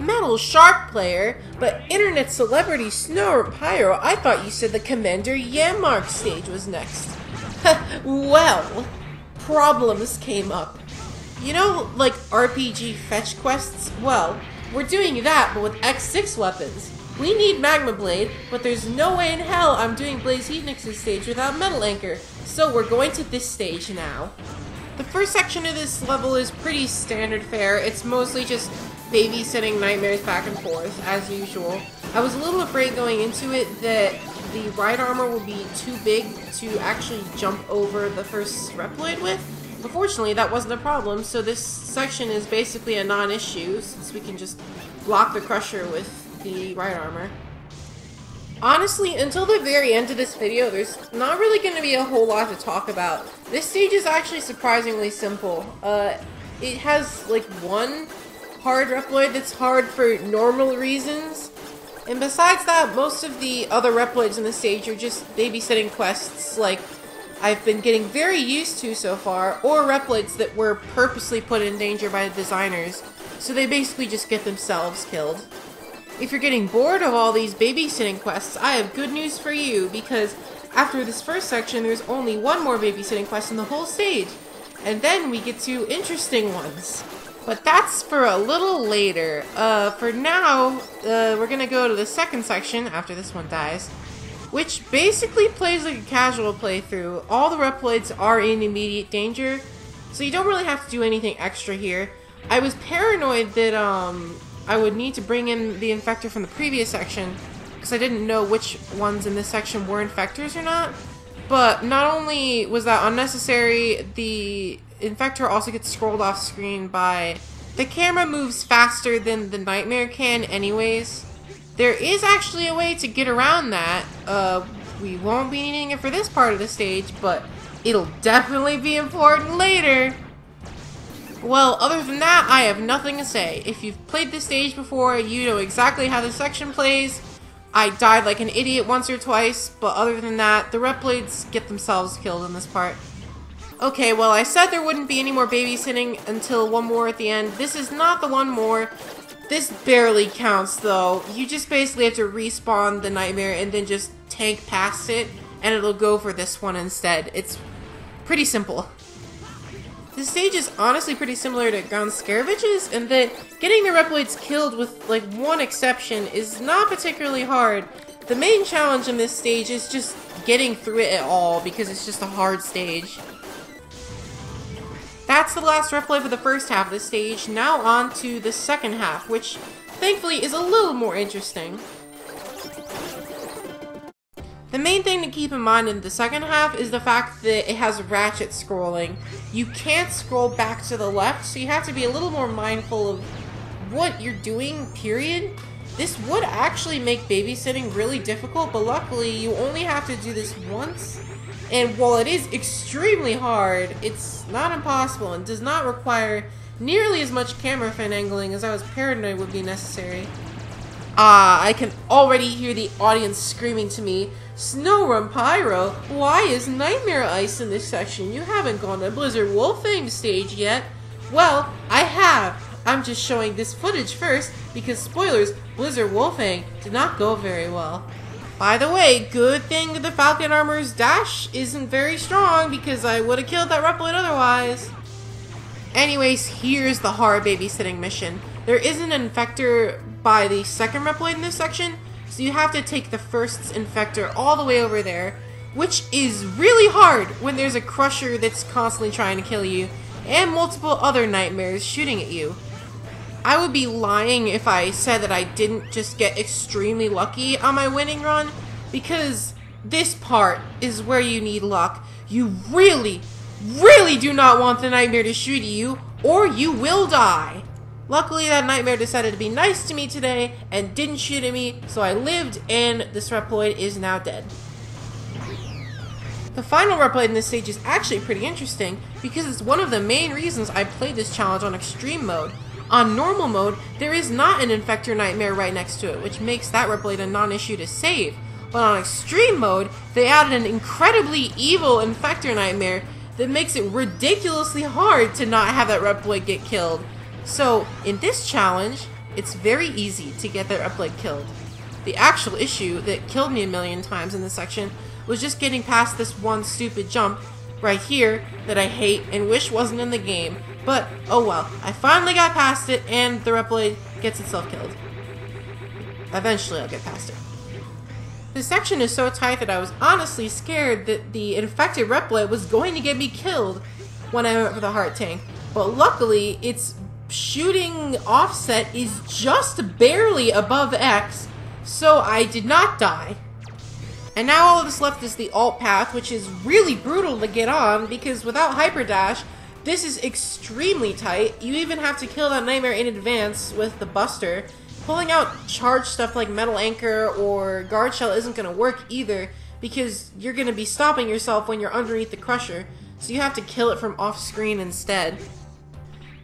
Metal Shark player, but internet celebrity Snow Pyro, I thought you said the Commander Yanmark stage was next. Well, problems came up. You know, like RPG fetch quests? Well, we're doing that, but with X6 weapons. We need Magma Blade, but there's no way in hell I'm doing Blaze Heatnix's stage without Metal Anchor, so we're going to this stage now. The first section of this level is pretty standard fare. It's mostly just babysitting nightmares back and forth, as usual. I was a little afraid going into it that the ride armor would be too big to actually jump over the first Reploid with. But fortunately, that wasn't a problem, so this section is basically a non-issue, since we can just block the Crusher with the ride armor. Honestly, until the very end of this video, there's not really going to be a whole lot to talk about. This stage is actually surprisingly simple. It has, like, one hard Reploid that's hard for normal reasons. And besides that, most of the other Reploids in the stage are just babysitting quests, like I've been getting very used to so far, or Reploids that were purposely put in danger by the designers, so they basically just get themselves killed. If you're getting bored of all these babysitting quests, I have good news for you, because after this first section, there's only one more babysitting quest in the whole stage, and then we get to interesting ones. But that's for a little later. For now, we're gonna go to the second section after this one dies, which basically plays like a casual playthrough. All the Reploids are in immediate danger, so you don't really have to do anything extra here. I was paranoid that I would need to bring in the Infector from the previous section, because I didn't know which ones in this section were Infectors or not. But not only was that unnecessary, the Infector also gets scrolled off screen by... The camera moves faster than the Nightmare can anyways. There is actually a way to get around that. We won't be needing it for this part of the stage, but it'll definitely be important later. Well, other than that, I have nothing to say. If you've played this stage before, you know exactly how this section plays. I died like an idiot once or twice, but other than that, the Reploids get themselves killed in this part. Okay, well, I said there wouldn't be any more babysitting until one more at the end. This is not the one more. This barely counts, though. You just basically have to respawn the Nightmare and then just tank past it, and it'll go for this one instead. It's pretty simple. This stage is honestly pretty similar to Ground Scarawages, in that getting the Reploids killed with, like, one exception is not particularly hard. The main challenge in this stage is just getting through it at all, because it's just a hard stage. That's the last Reploid for the first half of the stage. Now on to the second half, which thankfully is a little more interesting. The main thing to keep in mind in the second half is the fact that it has ratchet scrolling. You can't scroll back to the left, so you have to be a little more mindful of what you're doing, period. This would actually make babysitting really difficult, but luckily you only have to do this once. And while it is extremely hard, it's not impossible and does not require nearly as much camera finagling as I was paranoid would be necessary. I can already hear the audience screaming to me, "Snow Pyro, why is Nightmare Ice in this section? You haven't gone to Blizzard Wolfang stage yet." Well, I have. I'm just showing this footage first because, spoilers, Blizzard Wolfang did not go very well. By the way, good thing the Falcon Armor's dash isn't very strong, because I would have killed that Reploid otherwise. Anyways, here's the hard babysitting mission. There isn't an Infector by the second Reploid in this section, so you have to take the first Infector all the way over there, which is really hard when there's a Crusher that's constantly trying to kill you, and multiple other Nightmares shooting at you. I would be lying if I said that I didn't just get extremely lucky on my winning run, because this part is where you need luck. You really, really do not want the Nightmare to shoot at you, or you will die. Luckily, that Nightmare decided to be nice to me today and didn't shoot at me, so I lived, and this Reploid is now dead. The final Reploid in this stage is actually pretty interesting, because it's one of the main reasons I played this challenge on Extreme mode. On normal mode, there is not an Infector Nightmare right next to it, which makes that Reploid a non-issue to save. But on Extreme mode, they added an incredibly evil Infector Nightmare that makes it ridiculously hard to not have that Reploid get killed. So, in this challenge, it's very easy to get their Reploid killed. The actual issue that killed me a million times in this section was just getting past this one stupid jump right here that I hate and wish wasn't in the game. But, oh well, I finally got past it and the Reploid gets itself killed. Eventually I'll get past it. This section is so tight that I was honestly scared that the infected Reploid was going to get me killed when I went for the heart tank. But luckily, its shooting offset is just barely above X, so I did not die. And now all that's left is the alt path, which is really brutal to get on because without hyperdash, this is extremely tight. You even have to kill that nightmare in advance with the buster. Pulling out charged stuff like metal anchor or guard shell isn't going to work either because you're going to be stopping yourself when you're underneath the crusher, so you have to kill it from off screen instead.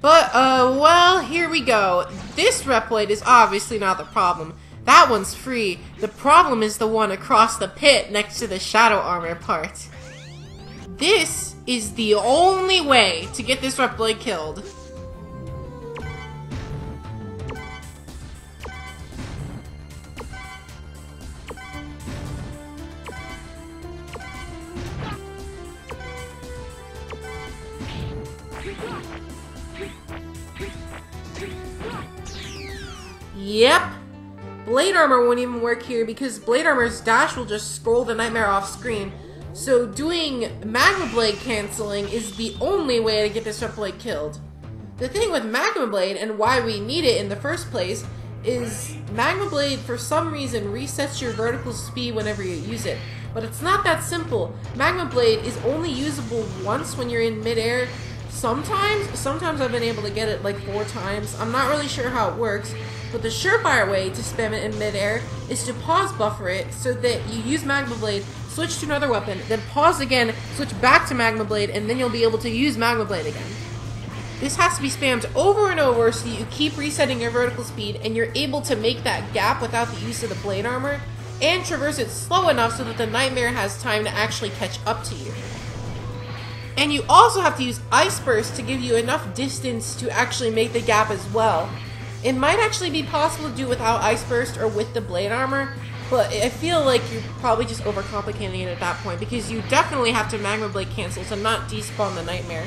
But, well, here we go. This Reploid is obviously not the problem. That one's free. The problem is the one across the pit next to the shadow armor part. This is the only way to get this Reploid killed. Yep. Blade armor won't even work here because blade armor's dash will just scroll the nightmare off screen. So doing magma blade canceling is the only way to get this Reploid killed. The thing with magma blade and why we need it in the first place is magma blade for some reason resets your vertical speed whenever you use it. But it's not that simple. Magma blade is only usable once when you're in midair. Sometimes I've been able to get it like 4 times. I'm not really sure how it works. But the surefire way to spam it in midair is to pause buffer it so that you use Magma Blade, switch to another weapon, then pause again, switch back to Magma Blade, and then you'll be able to use Magma Blade again. This has to be spammed over and over so that you keep resetting your vertical speed and you're able to make that gap without the use of the blade armor and traverse it slow enough so that the nightmare has time to actually catch up to you. And you also have to use Ice Burst to give you enough distance to actually make the gap as well. It might actually be possible to do without Ice Burst or with the blade armor, but I feel like you're probably just overcomplicating it at that point because you definitely have to Magma Blade cancel to not despawn the nightmare.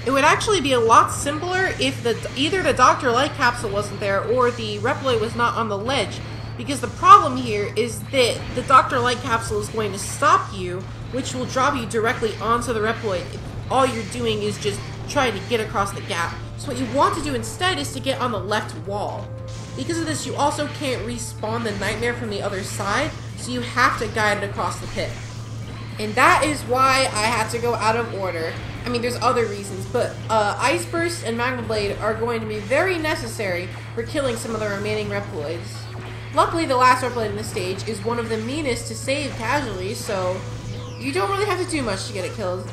It would actually be a lot simpler if either the Dr. Light capsule wasn't there or the Reploid was not on the ledge, because the problem here is that the Dr. Light capsule is going to stop you, which will drop you directly onto the Reploid if all you're doing is just trying to get across the gap. So what you want to do instead is to get on the left wall. Because of this, you also can't respawn the nightmare from the other side, so you have to guide it across the pit. And that is why I had to go out of order. I mean, there's other reasons, but Ice Burst and Magma Blade are going to be very necessary for killing some of the remaining Reploids. Luckily, the last Reploid in this stage is one of the meanest to save casually, so you don't really have to do much to get it killed.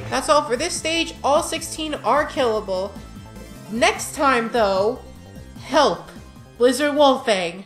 That's all for this stage. All 16 are killable. Next time, though, help, Blizzard Wolfang.